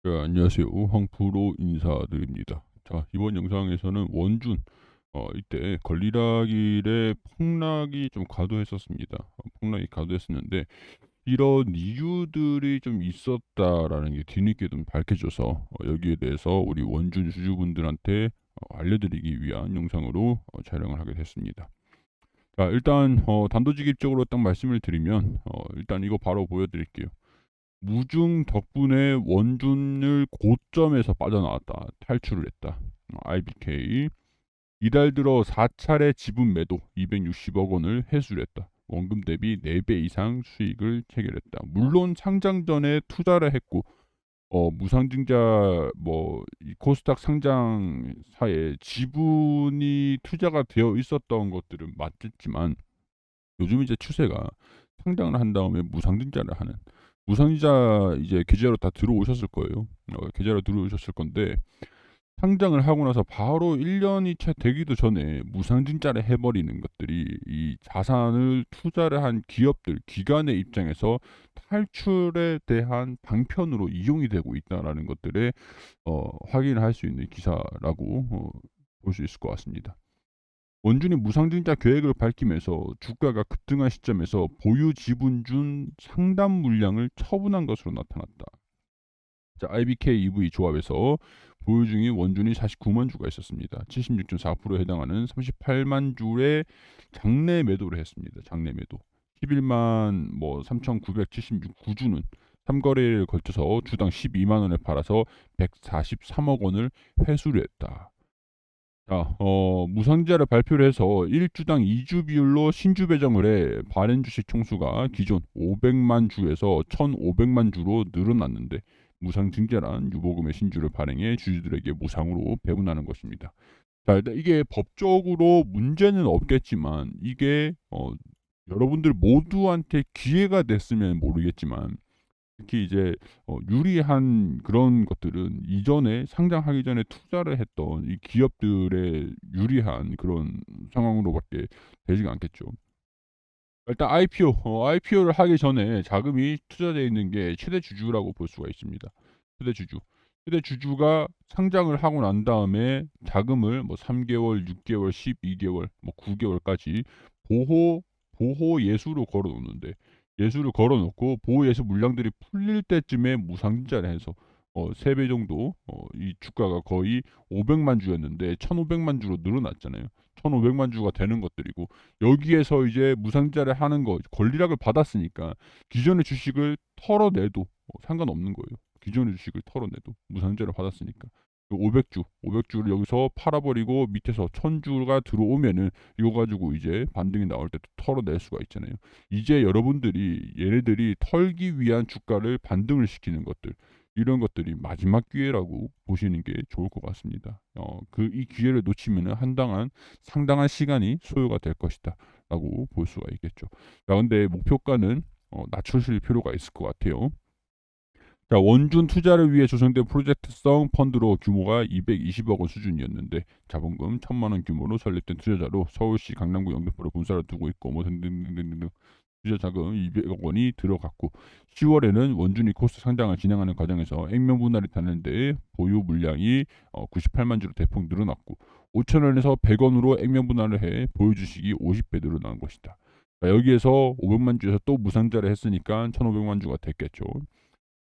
네, 안녕하세요. 황프로 인사드립니다. 자, 이번 영상에서는 원준, 이때 권리락일의 폭락이 좀 과도했었습니다. 폭락이 과도했었는데, 이런 이유들이 좀 있었다라는 게 뒤늦게 좀 밝혀져서, 여기에 대해서 우리 원준 주주분들한테 알려드리기 위한 영상으로 촬영을 하게 됐습니다. 자, 일단, 단도직입적으로 딱 말씀을 드리면, 일단 이거 바로 보여드릴게요. 무중 덕분에 원준을 고점에서 빠져나왔다. 탈출을 했다. IBK 이달 들어 4차례 지분 매도 260억 원을 회수를 했다. 원금 대비 4배 이상 수익을 체결했다. 물론 상장 전에 투자를 했고 무상증자 이 코스닥 상장사에 지분이 투자가 되어 있었던 것들은 맞겠지만 요즘 이제 추세가 상장을 한 다음에 무상증자를 하는 무상증자 이제 계좌로 다 들어오셨을 거예요. 계좌로 들어오셨을 건데 상장을 하고 나서 바로 1년이 채 되기도 전에 무상증자를 해버리는 것들이 이 자산을 투자를 한 기업들, 기관의 입장에서 탈출에 대한 방편으로 이용이 되고 있다라는 것들에 확인을 할 수 있는 기사라고 볼 수 있을 것 같습니다. 원준이 무상증자 계획을 밝히면서 주가가 급등한 시점에서 보유 지분 중 상당 물량을 처분한 것으로 나타났다. 자, IBK EV 조합에서 보유 중인 원준이 49만 주가 있었습니다. 76.4%에 해당하는 38만 주의 장내 매도를 했습니다. 장내 매도. 11만 3,976주는 3거래를 걸쳐서 주당 12만 원에 팔아서 143억 원을 회수를 했다. 자, 무상자를 발표를 해서 1주당 2주 비율로 신주 배정을 해 발행 주식 총수가 기존 500만 주에서 1,500만 주로 늘어났는데 무상 증자란 유보금의 신주를 발행해 주주들에게 무상으로 배분하는 것입니다. 자, 일단 이게 법적으로 문제는 없겠지만 이게 여러분들 모두한테 기회가 됐으면 모르겠지만 특히 이제 유리한 그런 것들은 이전에 상장하기 전에 투자를 했던 이 기업들의 유리한 그런 상황으로밖에 되지가 않겠죠. 일단 IPO를 하기 전에 자금이 투자되어 있는 게 최대 주주라고 볼 수가 있습니다. 최대 주주. 최대 주주가 상장을 하고 난 다음에 자금을 3개월, 6개월, 12개월, 9개월까지 보호 예수로 걸어 놓는데 예수를 걸어 놓고 보호 예수 물량들이 풀릴 때쯤에 무상증자를 해서 3배 정도 이 주가가 거의 500만 주였는데 1,500만 주로 늘어났잖아요. 1,500만 주가 되는 것들이고 여기에서 이제 무상증자를 하는 거 권리락을 받았으니까 기존의 주식을 털어내도 상관없는 거예요. 기존의 주식을 털어내도 무상증자를 받았으니까 500주를 여기서 팔아버리고 밑에서 1,000주가 들어오면은 이거 가지고 이제 반등이 나올 때 털어낼 수가 있잖아요. 이제 여러분들이 얘네들이 털기 위한 주가를 반등을 시키는 것들 이런 것들이 마지막 기회라고 보시는 게 좋을 것 같습니다. 이 기회를 놓치면은 상당한 시간이 소요가 될 것이다라고 볼 수가 있겠죠. 자, 근데 목표가는 낮추실 필요가 있을 것 같아요. 자, 원준 투자를 위해 조성된 프로젝트성 펀드로 규모가 220억 원 수준이었는데 자본금 1,000만 원 규모로 설립된 투자자로 서울시 강남구 영등포로 본사를 두고 있고 등등등등등 투자 자금 200억 원이 들어갔고 10월에는 원준이 코스 상장을 진행하는 과정에서 액면 분할이 되는데 보유 물량이 98만 주로 대폭 늘어났고 5천 원에서 100원으로 액면 분할을 해 보유 주식이 50배 늘어난 것이다. 자, 여기에서 500만 주에서 또 무상자를 했으니까 1,500만 주가 됐겠죠.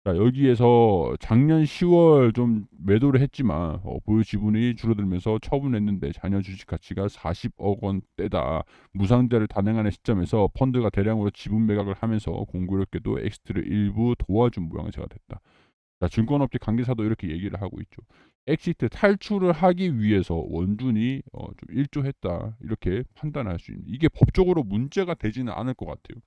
자, 여기에서 작년 10월 좀 매도를 했지만 보유 지분이 줄어들면서 처분했는데 자녀 주식 가치가 40억 원대다. 무상자를 단행하는 시점에서 펀드가 대량으로 지분 매각을 하면서 공교롭게도 엑시트를 일부 도와준 모양새가 됐다. 자, 증권업계 관계사도 이렇게 얘기를 하고 있죠. 엑시트 탈출을 하기 위해서 원준이 좀 일조했다 이렇게 판단할 수 있는 이게 법적으로 문제가 되지는 않을 것 같아요.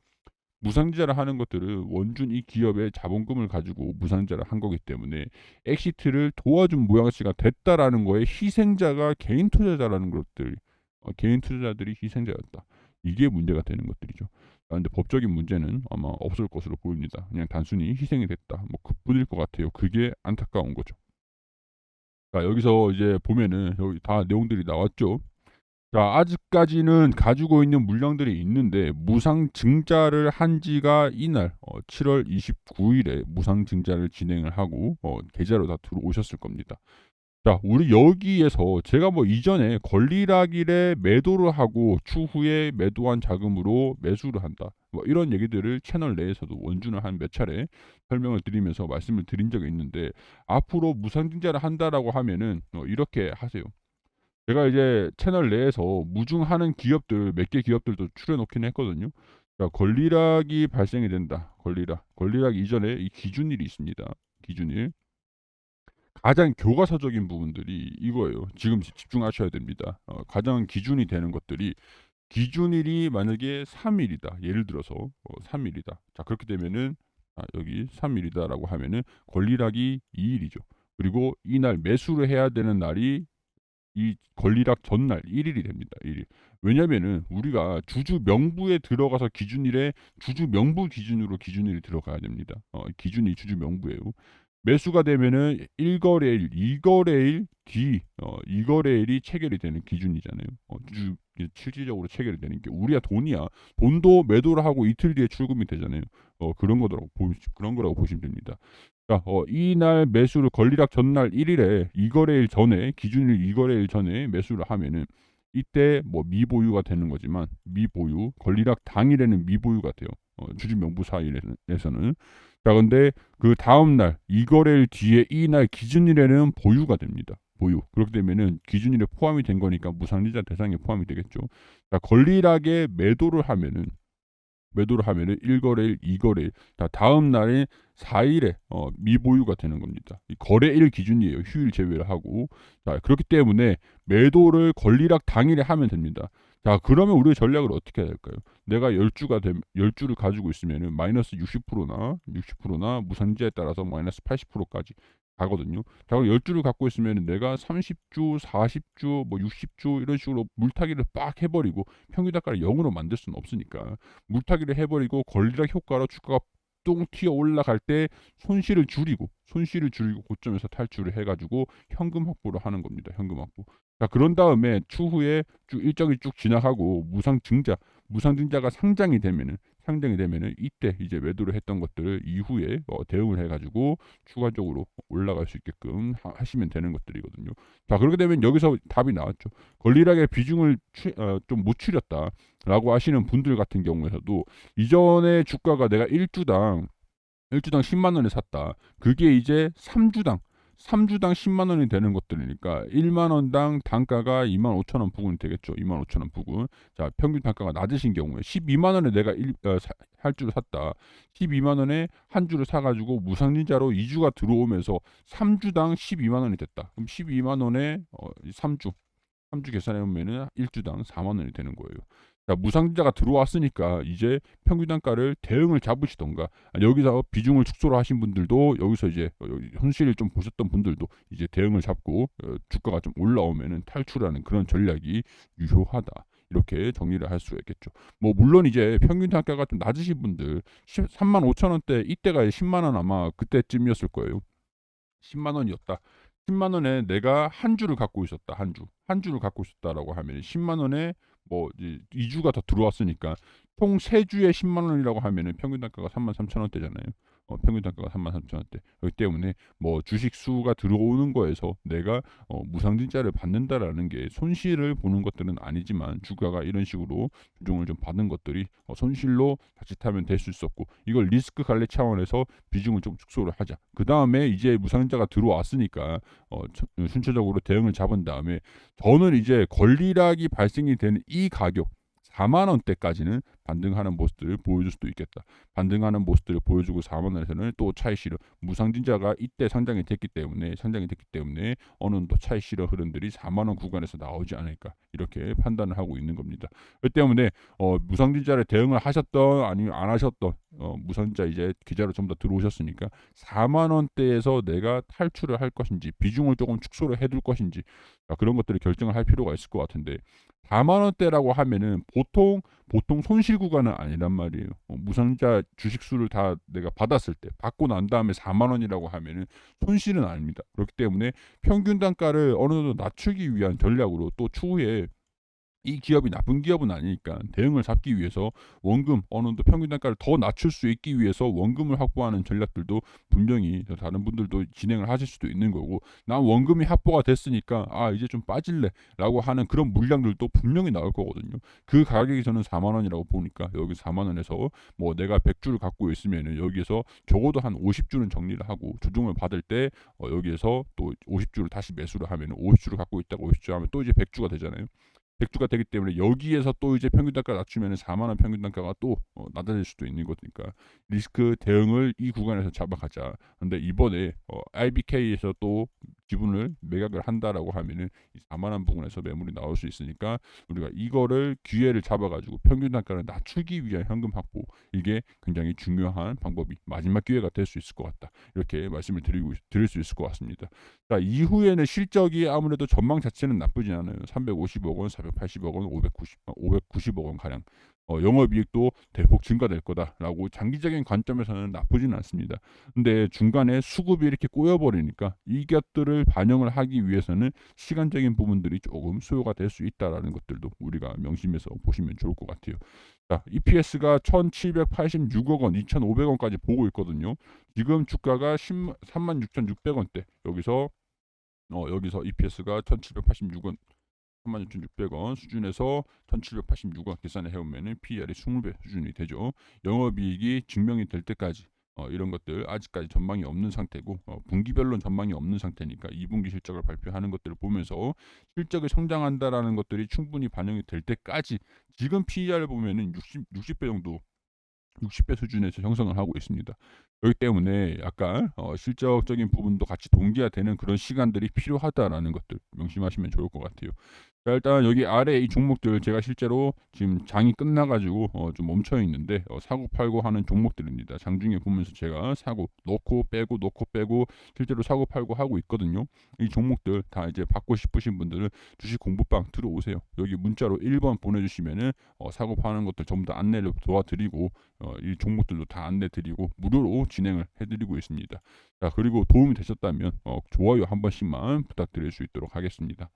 무상증자를 하는 것들은 원준 이 기업의 자본금을 가지고 무상증자를 한 거기 때문에 엑시트를 도와준 모양새가 됐다라는 거에 희생자가 개인 투자자라는 것들, 개인 투자자들이 희생자였다. 이게 문제가 되는 것들이죠. 근데 법적인 문제는 아마 없을 것으로 보입니다. 그냥 단순히 희생이 됐다. 그뿐일 것 같아요. 그게 안타까운 거죠. 자, 여기서 이제 보면은 여기 다 내용들이 나왔죠. 자, 아직까지는 가지고 있는 물량들이 있는데 무상 증자를 한 지가 이날 7월 29일에 무상 증자를 진행을 하고 계좌로 다 들어오셨을 겁니다. 자, 우리 여기에서 제가 뭐 이전에 권리락일에 매도를 하고 추후에 매도한 자금으로 매수를 한다, 뭐 이런 얘기들을 채널 내에서도 원준을 한 몇 차례 설명을 드리면서 말씀을 드린 적이 있는데, 앞으로 무상증자를 한다라고 하면은 이렇게 하세요. 제가 이제 채널 내에서 무중하는 기업들 몇 개 기업들도 추려놓긴 했거든요. 자, 권리락이 발생이 된다. 권리락 이전에 이 기준일이 있습니다. 기준일. 가장 교과서적인 부분들이 이거예요. 지금 집중하셔야 됩니다. 가장 기준이 되는 것들이, 기준일이 만약에 3일이다. 예를 들어서 3일이다. 자, 그렇게 되면은 여기 3일이다라고 하면은 권리락이 2일이죠. 그리고 이날 매수를 해야 되는 날이 이 권리락 전날 1일이 됩니다. 1일. 왜냐면은 우리가 주주 명부에 들어가서 기준일에 주주 명부 기준으로 기준일이 들어가야 됩니다. 기준이 주주 명부예요. 매수가 되면은 1거래일, 2거래일 뒤 2거래일이 체결이 되는 기준이잖아요. 주주 실질적으로 체결이 되는 게 우리야 돈이야. 돈도 매도를 하고 이틀 뒤에 출금이 되잖아요. 그런 거라고 보시면 됩니다. 자, 이날 매수를 권리락 전날 1일에 2거래일 전에, 기준일 2거래일 전에 매수를 하면은 이때 뭐 미보유가 되는 거지만, 미보유 권리락 당일에는 미보유가 돼요. 주주 명부 사일에서는. 자, 근데 그 다음 날 2거래일 뒤에 이날 기준일에는 보유가 됩니다. 보유. 그렇게 되면은 기준일에 포함이 된 거니까 무상리자 대상에 포함이 되겠죠. 자, 권리락에 매도를 하면은 1거래일, 2거래일, 다음 날에 4일에 미보유가 되는 겁니다. 이 거래일 기준이에요. 휴일 제외를 하고. 자, 그렇기 때문에 매도를 권리락 당일에 하면 됩니다. 자, 그러면 우리의 전략을 어떻게 해야 될까요? 내가 10주를 가지고 있으면은 마이너스 60%나 무상지에 따라서 마이너스 80%까지 가거든요. 자, 그럼 10주를 갖고 있으면 내가 30주, 40주, 뭐 60주 이런 식으로 물타기를 빡 해버리고 평균 단가를 0으로 만들 수는 없으니까 물타기를 해버리고 권리락 효과로 주가가 똥 튀어 올라갈 때 손실을 줄이고 고점에서 탈출을 해가지고 현금 확보를 하는 겁니다. 현금 확보. 자, 그런 다음에 추후에 쭉 일정이 쭉 지나가고 무상증자가 상장이 되면은 이때 이제 매도를 했던 것들을 이후에 대응을 해가지고 추가적으로 올라갈 수 있게끔 하시면 되는 것들이거든요. 자, 그렇게 되면 여기서 답이 나왔죠. 권리락의 비중을 좀 못 추렸다라고 하시는 분들 같은 경우에도, 이전에 주가가 내가 1주당 10만 원에 샀다. 그게 이제 3주당 10만 원이 되는 것들이니까 1만 원당 단가가 2만 5천 원 부근이 되겠죠. 2만 5천 원 부근. 자, 평균 단가가 낮으신 경우에 12만 원에 내가 할 주를 샀다. 12만 원에 한 주를 사가지고 무상증자로 2주가 들어오면서 3주당 12만 원이 됐다. 그럼 12만 원에 3주 계산해 보면은 1주당 4만 원이 되는 거예요. 자, 무상증자가 들어왔으니까 이제 평균 단가를 대응을 잡으시던가, 여기서 비중을 축소를 하신 분들도 여기서 이제 손실을 좀 보셨던 분들도 이제 대응을 잡고 주가가 좀 올라오면은 탈출하는 그런 전략이 유효하다. 이렇게 정리를 할 수가 있겠죠. 뭐 물론 이제 평균 단가가 좀 낮으신 분들 3만 5천 원대, 이때가 10만 원 아마 그때쯤이었을 거예요. 10만 원이었다. 10만 원에 내가 한 주를 갖고 있었다. 한 주를 갖고 있었다라고 하면 10만 원에 뭐 이제 2주가 더 들어왔으니까 총 3주에 10만 원이라고 하면은 평균 단가가 3만 3천 원대잖아요. 평균 단가가 3만 3천 원대. 그렇기 때문에 뭐 주식 수가 들어오는 거에서 내가 무상증자를 받는다라는 게 손실을 보는 것들은 아니지만, 주가가 이런 식으로 조정을 좀 받은 것들이 손실로 자칫하면 될 수 있었고, 이걸 리스크 관리 차원에서 비중을 좀 축소를 하자. 그 다음에 이제 무상증자가 들어왔으니까 순차적으로 대응을 잡은 다음에 저는 이제 권리락이 발생이 되는 이 가격 4만 원대까지는 반등하는 모습들을 보여줄 수도 있겠다. 반등하는 모습들을 보여주고 4만 원에서는 또 차익 실현, 무상증자가 이때 상장이 됐기 때문에 어느 정도 차익 실현 흐름들이 4만 원 구간에서 나오지 않을까, 이렇게 판단을 하고 있는 겁니다. 그 때문에 무상증자를 대응을 하셨던 아니면 안 하셨던 무상증자 이제 계좌로 전부 다 들어오셨으니까 4만 원대에서 내가 탈출을 할 것인지 비중을 조금 축소를 해둘 것인지, 그런 것들을 결정을 할 필요가 있을 것 같은데, 4만 원대라고 하면은 보통 손실 구간은 아니란 말이에요. 무상자 주식수를 다 내가 받고 난 다음에 4만 원이라고 하면은 손실은 아닙니다. 그렇기 때문에 평균 단가를 어느 정도 낮추기 위한 전략으로 또 추후에 이 기업이 나쁜 기업은 아니니까 대응을 잡기 위해서 원금 어느 정도 평균 단가를 더 낮출 수 있기 위해서 원금을 확보하는 전략들도 분명히 다른 분들도 진행을 하실 수도 있는 거고, 난 원금이 확보가 됐으니까 이제 좀 빠질래라고 하는 그런 물량들도 분명히 나올 거거든요. 그 가격이 저는 4만 원이라고 보니까 여기 4만 원에서 뭐 내가 100주를 갖고 있으면은 여기에서 적어도 한 50주는 정리를 하고 조정을 받을 때 여기에서 또 50주를 다시 매수를 하면은 50주를 갖고 있다가 50주 하면 또 이제 100주가 되잖아요. 100주가 되기 때문에 여기에서 또 이제 평균 단가 낮추면은 4만 원 평균 단가가 또 낮아질 수도 있는 거니까 리스크 대응을 이 구간에서 잡아가자. 근데 이번에 IBK에서 또 지분을 매각을 한다라고 하면은 이 4만 원 부분에서 매물이 나올 수 있으니까 우리가 이거를 기회를 잡아가지고 평균 단가를 낮추기 위한 현금 확보, 이게 굉장히 중요한 방법이 마지막 기회가 될 수 있을 것 같다. 이렇게 말씀을 드릴 수 있을 것 같습니다. 자, 이후에는 실적이 아무래도 전망 자체는 나쁘지 않아요. 350억 원, 480억 원, 590억 원 가량. 영업이익도 대폭 증가될 거다라고 장기적인 관점에서는 나쁘진 않습니다. 근데 중간에 수급이 이렇게 꼬여버리니까 이것들을 반영을 하기 위해서는 시간적인 부분들이 조금 소요가 될 수 있다라는 것들도 우리가 명심해서 보시면 좋을 것 같아요. 자, EPS가 1,786억 원, 2,500원까지 보고 있거든요. 지금 주가가 36,600원대. 여기서 EPS가 1,786원, 36,600원 수준에서 1,786원 계산을 해오면은 PER이 20배 수준이 되죠. 영업이익이 증명이 될 때까지 이런 것들 아직까지 전망이 없는 상태고, 분기별로는 전망이 없는 상태니까 2분기 실적을 발표하는 것들을 보면서 실적이 성장한다라는 것들이 충분히 반영이 될 때까지 지금 PER을 보면은 60배 정도, 60배 수준에서 형성을 하고 있습니다. 그렇기 때문에 약간 실적적인 부분도 같이 동기화되는 그런 시간들이 필요하다라는 것들 명심하시면 좋을 것 같아요. 자, 일단 여기 아래 이 종목들 제가 실제로 지금 장이 끝나가지고 좀 멈춰 있는데 사고 팔고 하는 종목들입니다. 장중에 보면서 제가 사고 넣고 빼고 넣고 빼고 실제로 사고 팔고 하고 있거든요. 이 종목들 다 이제 받고 싶으신 분들은 주식 공부방 들어오세요. 여기 문자로 1번 보내주시면은 사고 파는 것들 전부 다 안내를 도와드리고 이 종목들도 다 안내드리고 무료로 진행을 해드리고 있습니다. 자, 그리고 도움이 되셨다면 좋아요 한 번씩만 부탁드릴 수 있도록 하겠습니다.